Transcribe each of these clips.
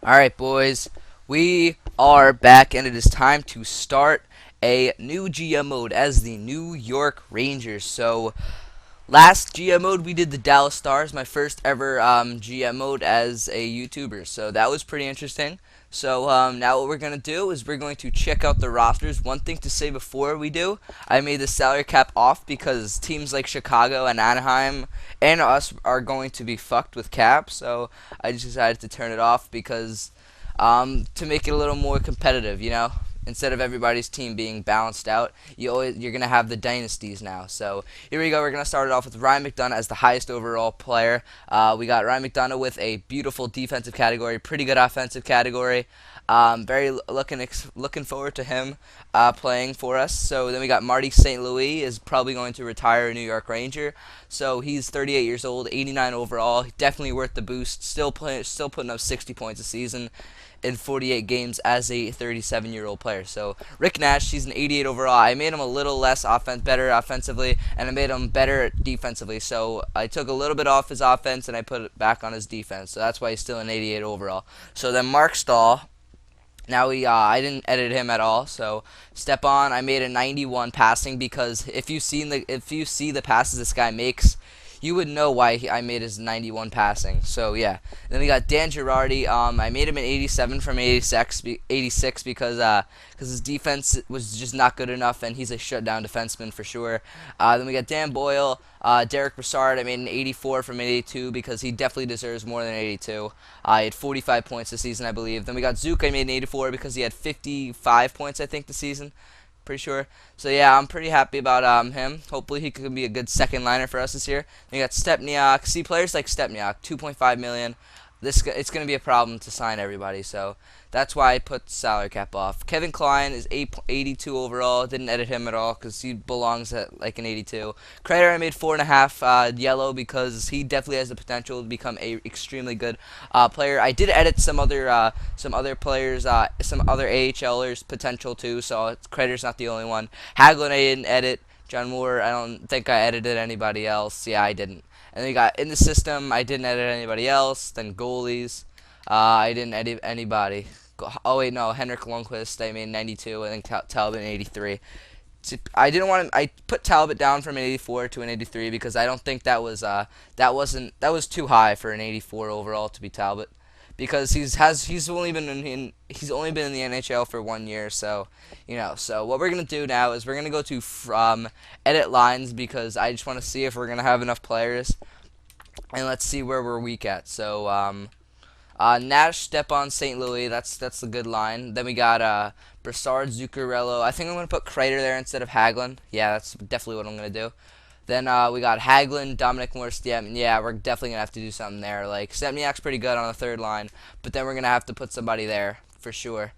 Alright, boys, we are back, and it is time to start a new GM mode as the New York Rangers. So, last GM mode we did the Dallas Stars, my first ever GM mode as a YouTuber. So, that was pretty interesting. So, now what we're going to do is we're going to check out the rosters. One thing to say before we do, I made the salary cap off because teams like Chicago and Anaheim and us are going to be fucked with cap. So, I just decided to turn it off because to make it a little more competitive, instead of everybody's team being balanced out, you're gonna have the dynasties now. So here we go. We're gonna start it off with Ryan McDonough as the highest overall player. We got Ryan McDonough with a beautiful defensive category, pretty good offensive category. Very looking forward to him playing for us. So then we got Marty St. Louis is probably going to retire a New York Ranger. So he's 38 years old, 89 overall. Definitely worth the boost. Still putting up 60 points a season in 48 games as a 37-year-old player. So Rick Nash, he's an 88 overall. I made him a little less better offensively, and I made him better defensively. So I took a little bit off his offense and I put it back on his defense. So that's why he's still an 88 overall. So then Mark Stahl. Now I didn't edit him at all. So Stepan, I made a 91 passing because if you see the passes this guy makes, you would know why I made his 91 passing. So yeah. Then we got Dan Girardi. I made him an 87 from 86 because his defense was just not good enough, and he's a shutdown defenseman for sure. Then we got Dan Boyle. Derek Brassard, I made an 84 from 82 because he definitely deserves more than 82. He had 45 points this season, I believe. Then we got Zook, I made an 84 because he had 55 points, I think, this season. Pretty sure. So yeah, I'm pretty happy about him. Hopefully he can be a good second liner for us this year. Then you got Stepniak. See, players like Stepniak, 2.5 million. It's going to be a problem to sign everybody, so that's why I put salary cap off. Kevin Klein is 82 overall. Didn't edit him at all because he belongs at like an 82. Kreider I made 4.5 yellow because he definitely has the potential to become a extremely good player. I did edit some other players, some other AHLers potential too. So Kreider's not the only one. Hagelin I didn't edit. John Moore, I don't think I edited anybody else. Yeah, I didn't. And then we got in the system, I didn't edit anybody else. Then goalies, I didn't edit anybody. Oh wait, no, Henrik Lundqvist, I made 92, and then Talbot 83. I didn't want to. I put Talbot down from an 84 to an 83 because I don't think that was too high for an 84 overall to be Talbot, because he's only been in the NHL for 1 year. So so what we're gonna do now is we're gonna go to from edit lines because I just want to see if we're gonna have enough players, and let's see where we're weak at. So Nash, Stepan, St. Louis. That's a good line. Then we got Brassard, Zuccarello. I think I'm gonna put Kreider there instead of Hagelin. Yeah, that's definitely what I'm gonna do. Then we got Hagelin, Dominic Morris. Yeah, we're definitely gonna have to do something there. Like Stepniak's pretty good on the third line, but then we're gonna have to put somebody there for sure.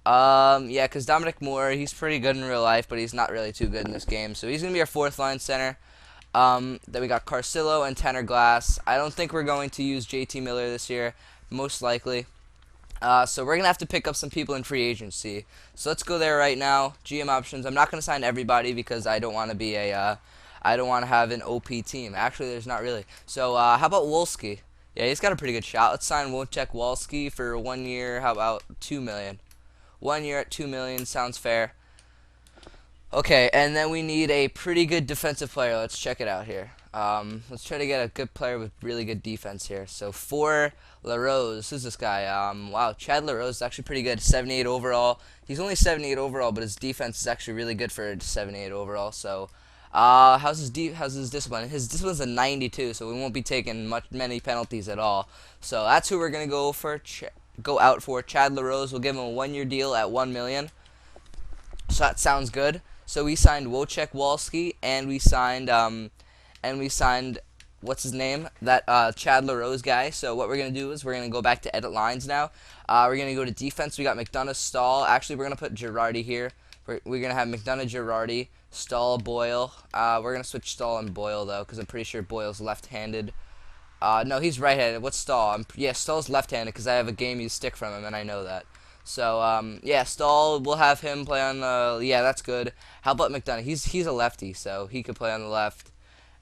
Yeah, because Dominic Moore, he's pretty good in real life, but he's not really too good in this game. So he's gonna be our fourth line center. Then we got Carcillo and Tanner Glass. I don't think we're going to use JT Miller this year, most likely. So we're going to have to pick up some people in free agency. So let's go there right now. GM options. I'm not going to sign everybody because I don't want to be I don't want to have an OP team. Actually, there's not really. So how about Wolski? Yeah, he's got a pretty good shot. Let's sign Wojciech Wolski for 1 year. How about 2 million? 1 year at 2 million sounds fair. Okay, and then we need a pretty good defensive player. Let's check it out here. Let's try to get a good player with really good defense here. So for LaRose, who's this guy? Wow, Chad LaRose is actually pretty good. 78 overall. He's only 78 overall, but his defense is actually really good for 78 overall. So, how's his discipline? His discipline's a 92, so we won't be taking many penalties at all. So that's who we're gonna go out for. Chad LaRose. We'll give him a 1 year deal at 1 million. So that sounds good. So we signed Wojciech Wolski, and we signed what's his name? That Chad LaRose guy. So what we're gonna do is we're gonna go back to edit lines now. We're gonna go to defense. We got McDonough, Stahl. Actually, we're gonna put Girardi here. We're gonna have McDonough, Girardi, Stahl, Boyle. We're gonna switch Stahl and Boyle though, because I'm pretty sure Boyle's left-handed. No, he's right-handed. What's Stahl? Yeah, Stahl's left-handed because I have a game-used stick from him, and I know that. So, yeah, Stahl, we'll have him play on the... Yeah, that's good. How about McDonough? He's a lefty, so he could play on the left.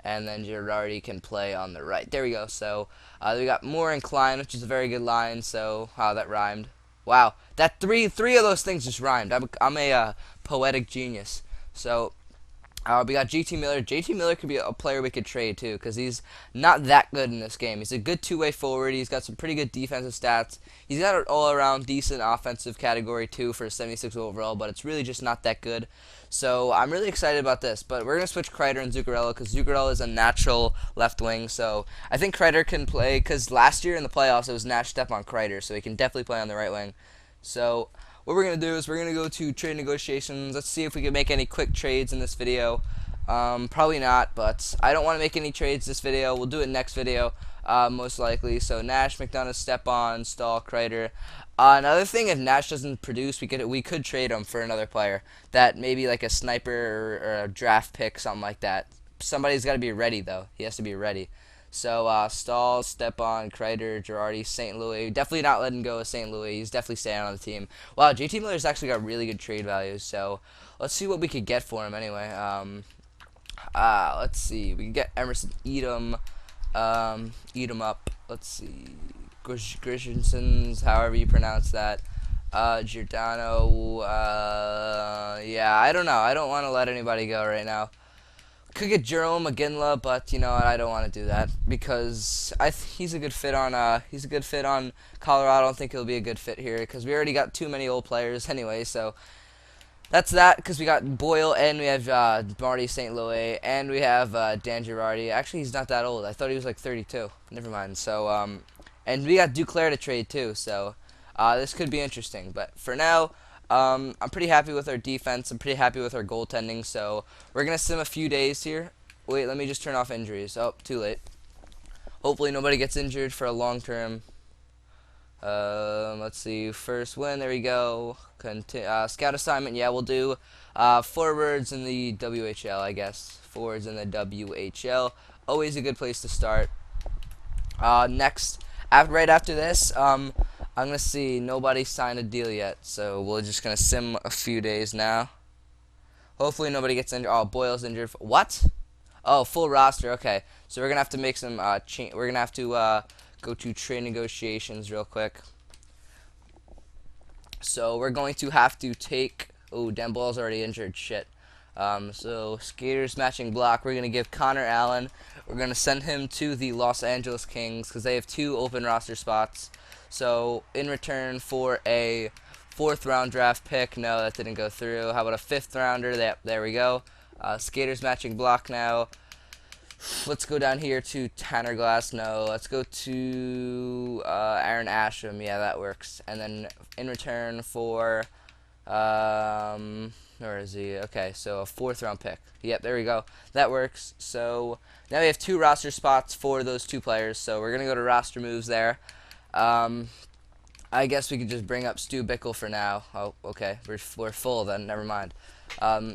and then Girardi can play on the right. There we go. So we got Moore and Klein, which is a very good line. So wow, that rhymed. Wow, that three of those things just rhymed. I'm a poetic genius. So we got JT Miller. JT Miller could be a player we could trade too, because he's not that good in this game. He's a good two-way forward. He's got some pretty good defensive stats. He's got an all-around decent offensive category too for a 76 overall, but it's really just not that good. So I'm really excited about this. But we're gonna switch Kreider and Zuccarello, because Zuccarello is a natural left wing. So I think Kreider can play, because last year in the playoffs it was Nash step on Kreider, so he can definitely play on the right wing. So what we're going to do is we're going to go to trade negotiations. Let's see if we can make any quick trades in this video. Probably not, but I don't want to make any trades this video. We'll do it next video, most likely. So Nash, McDonough, Stepan, Stahl, Kreider. Another thing, if Nash doesn't produce, we could trade him for another player. That maybe like a sniper or a draft pick, something like that. Somebody's got to be ready, though. He has to be ready. So Stahl, Stepan, Kreider, Girardi, St. Louis. Definitely not letting go of St. Louis. He's definitely staying on the team. Wow, JT Miller's actually got really good trade values. So let's see what we could get for him anyway. Let's see. We can get Emerson Edom. Eat him up. Let's see. Grishinsons, however you pronounce that. Giordano. Yeah, I don't know. I don't want to let anybody go right now. Could get Jerome McGinley, but you know what? I don't want to do that, because he's a good fit on Colorado. I don't think he'll be a good fit here, because we already got too many old players anyway. So that's that, because we got Boyle, and we have Marty St. Louis, and we have Dan Girardi. Actually, he's not that old. I thought he was like 32. Never mind. So and we got Duclair to trade too. So this could be interesting. But for now, I'm pretty happy with our defense. I'm pretty happy with our goaltending. So we're going to sim a few days here. Wait, let me just turn off injuries. Oh, too late. Hopefully nobody gets injured for a long term. Let's see. First win. There we go. Scout assignment. Yeah, we'll do forwards in the WHL, I guess. Forwards in the WHL. Always a good place to start. Next, right after this, I'm going to see, nobody signed a deal yet, so we're just going to sim a few days now. Hopefully nobody gets injured. Oh, Boyle's injured. What? Oh, full roster. Okay, so we're going to have to make some, we're going to have to go to trade negotiations real quick. So we're going to have to take, oh, Dangles already injured, shit. So skaters matching block, we're going to give Connor Allen. We're going to send him to the Los Angeles Kings, because they have 2 open roster spots. So in return for a 4th round draft pick, no, that didn't go through. How about a 5th rounder? There we go. Skaters matching block now. Let's go down here to Tanner Glass. No, let's go to Aaron Asham. Yeah, that works. And then in return for where is he? Okay, so a 4th round pick. Yep, there we go. That works. So now we have 2 roster spots for those 2 players. So we're gonna go to roster moves there. I guess we could just bring up Stu Bickle for now. Oh, okay. We're full then. Never mind.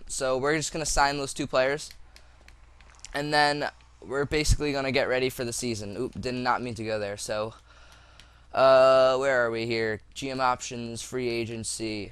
So we're just going to sign those 2 players. And then we're basically going to get ready for the season. Oop, did not mean to go there. So, where are we here? GM options, free agency,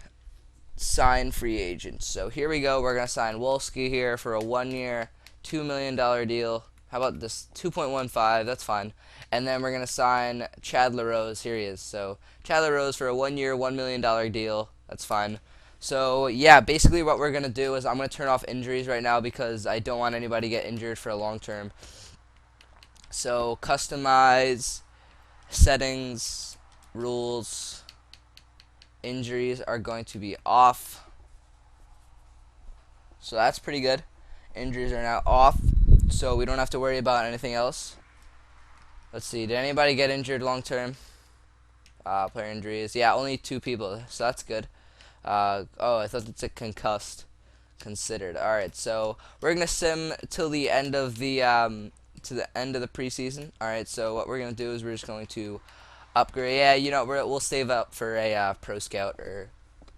sign free agents. So here we go. We're going to sign Wolski here for a 1-year, $2 million deal. How about this? 2.15, that's fine. And then we're going to sign Chad LaRose. Here he is. So Chad LaRose for a 1-year, $1 million deal. That's fine. So, yeah, basically what we're going to do is I'm going to turn off injuries right now, because I don't want anybody to get injured for a long term. So, customize, settings, rules, injuries are going to be off. So that's pretty good. Injuries are now off, so we don't have to worry about anything else. Let's see, did anybody get injured long term? Player injuries. Yeah, only 2 people, so that's good. Oh, I thought it's a concussed considered. Alright, so we're gonna sim till the end of the preseason. Alright, so what we're gonna do is we're just going to upgrade. Yeah, you know, we'll save up for a pro scout, or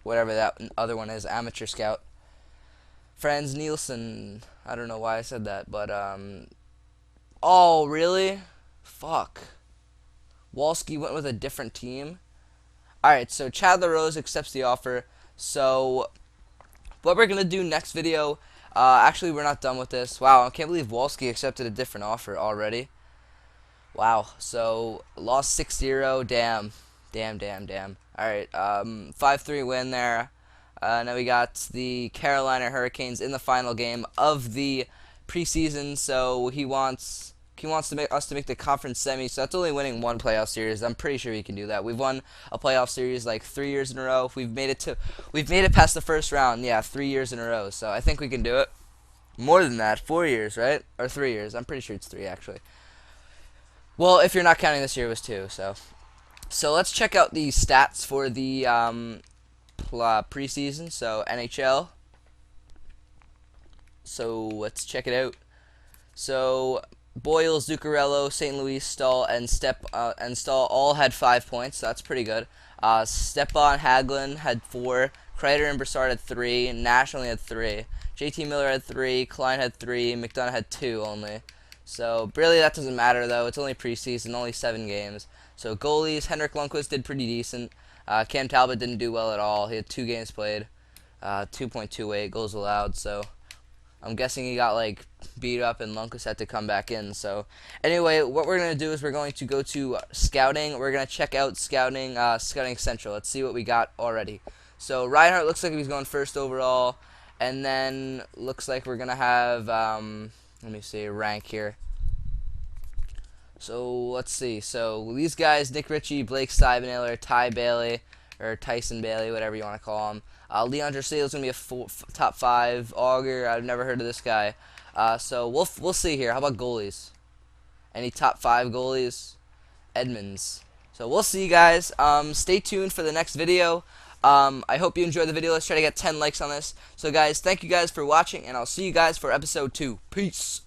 whatever that other one is, amateur scout. Franz Nielsen. I don't know why I said that, but oh, really? Fuck. Wolski went with a different team. Alright, so Chad LaRose accepts the offer. So what we're gonna do next video, Actually, we're not done with this. Wow, I can't believe Wolski accepted a different offer already. Wow, so lost 6-0. Damn. Damn, damn, damn. Alright, 5-3 win there. Now we got the Carolina Hurricanes in the final game of the preseason, so he wants to make us to make the conference semi, so that's only winning one playoff series. I'm pretty sure we can do that. We've won a playoff series like 3 years in a row. We've made it past the first round, yeah, 3 years in a row, so I think we can do it. More than that, 4 years, right? Or 3 years. I'm pretty sure it's 3 actually. Well, if you're not counting this year, it was 2, so let's check out the stats for the preseason. So NHL. So let's check it out. So Boyle, Zuccarello, St. Louis, Stahl, and Stahl all had 5 points. So that's pretty good. Stepan Hagelin had 4. Kreider and Brassard had 3. Nash only had 3. JT Miller had 3. Klein had 3. McDonough had 2 only. So really that doesn't matter though. It's only preseason, only 7 games. So goalies, Henrik Lundqvist did pretty decent. Cam Talbot didn't do well at all. He had 2 games played, 2.28 goals allowed. So I'm guessing he got like beat up and Lundqvist had to come back in. So anyway, what we're gonna do is we're going to go to scouting. We're gonna check out scouting central. Let's see what we got already. So Reinhardt looks like he's going first overall, and then looks like we're gonna have let me see rank here. So let's see. So these guys: Nick Ritchie, Blake Seibenaler, Ty Bailey, or Tyson Bailey, whatever you want to call him. Leon Draisaitl is gonna be a top 5. Auger, I've never heard of this guy. So we'll see here. How about goalies? Any top 5 goalies? Edmonds. So we'll see, guys. Stay tuned for the next video. I hope you enjoyed the video. Let's try to get 10 likes on this. So guys, thank you guys for watching, and I'll see you guys for episode 2. Peace.